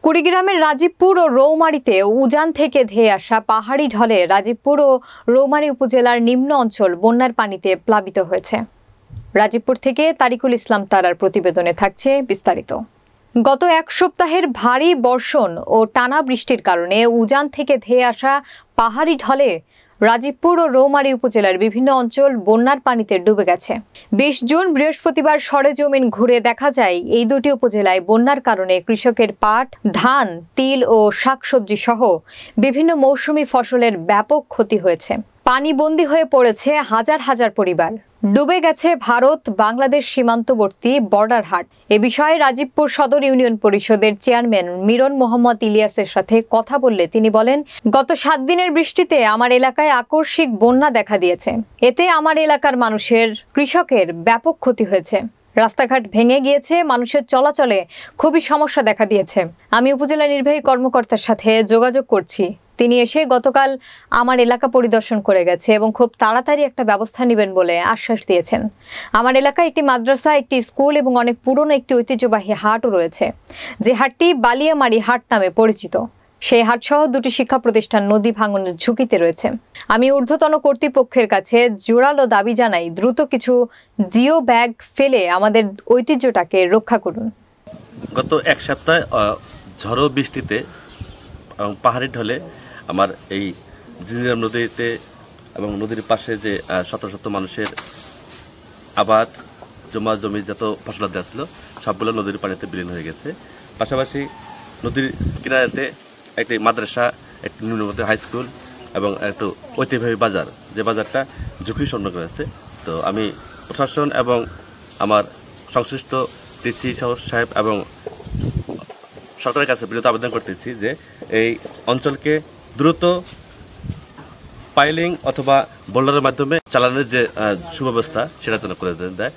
কুড়িগ্রামের রাজীবপুর ও রৌমারীতে উজান থেকে ধেয়ে আসা পাহাড়ি ঢলে রাজীবপুর ও রৌমারী উপজেলার নিম্ন অঞ্চল বন্যার পানিতে প্লাবিত হয়েছে। রাজীবপুর থেকে তারিকুল ইসলাম তারার প্রতিবেদনে থাকছে বিস্তারিত। গত এক সপ্তাহের ভারী বর্ষণ ও টানা বৃষ্টির কারণে উজান থেকে ধেয়ে আসা পাহাড়ি ঢলে রাজীবপুর ও রৌমারী উপজেলার বিভিন্ন অঞ্চল বন্যার পানিতে ডুবে গেছে। ২০ জুন বৃহস্পতিবার সরেজমিন ঘুরে দেখা যায় এই দুটি উপজেলায় বন্যার কারণে কৃষকের পাট, ধান, তিল ও শাকসবজি সহ বিভিন্ন মৌসুমী ফসলের ব্যাপক ক্ষতি হয়েছে। পানিবন্দী হয়ে পড়েছে হাজার হাজার পরিবার। ডুবে গেছে ভারত বাংলাদেশ সীমান্তবর্তী বর্ডার হাট। এ বিষয়ে রাজীবপুর সদর ইউনিয়ন পরিষদের চেয়ারম্যান মিরন মোহাম্মদ ইলিয়াসের সাথে কথা বললে তিনি বলেন, গত ৭ দিনের বৃষ্টিতে আমার এলাকায় আকস্মিক বন্যা দেখা দিয়েছে। এতে আমার এলাকার মানুষের, কৃষকের ব্যাপক ক্ষতি হয়েছে। রাস্তাঘাট ভেঙে গিয়েছে, মানুষের চলাচলে খুবই সমস্যা দেখা দিয়েছে। আমি উপজেলা নির্বাহী কর্মকর্তার সাথে যোগাযোগ করছি। তিনি এসে গতকাল আমার এলাকা পরিদর্শন করে গেছে এবং খুব তাড়াতাড়ি একটা ব্যবস্থা নেবেন বলে আশ্বাস দিয়েছেন। আমার এলাকায় একটি মাদ্রাসা, একটি স্কুল এবং অনেক পুরনো একটি ঐতিহ্যবাহী হাটও রয়েছে, যে হাটটি বালিয়ামারি হাট নামে পরিচিত। সেই হাটসহ দুটি শিক্ষা প্রতিষ্ঠান নদী ভাঙনের ঝুঁকিতে রয়েছে। আমি ঊর্ধ্বতন কর্তৃপক্ষের কাছে জোরালো দাবি জানাই, দ্রুত কিছু জিও ব্যাগ ফেলে আমাদের ঐতিহ্যটাকে রক্ষা করুন। গত এক সপ্তাহ ঝড়ো বৃষ্টিতে পাহাড়ি ঢলে আমার এই জিঞ্জিরাম নদীতে এবং নদীর পাশে যে শত শত মানুষের আবাদ, জমা জমি যত ফসলাদি ছিল সবগুলো নদীর পানিতে বিলীন হয়ে গেছে। পাশাপাশি নদীর কিনারাতে একটি মাদ্রাসা, একটি নিম্নমাধ্যমিক হাই স্কুল এবং একটু ঐতিহ্যবাহী বাজার, যে বাজারটা ঝুঁকি শূন্য করেছে। তো আমি প্রশাসন এবং আমার সংশ্লিষ্ট ডিসি সাহেব এবং সরকারের কাছে বিরত আবেদন করতেছি যে এই অঞ্চলকে দ্রুত পাইলিং অথবা বোল্ডারের মাধ্যমে চালানোর যে সুব্যবস্থা সেটা যেন করে দেয়।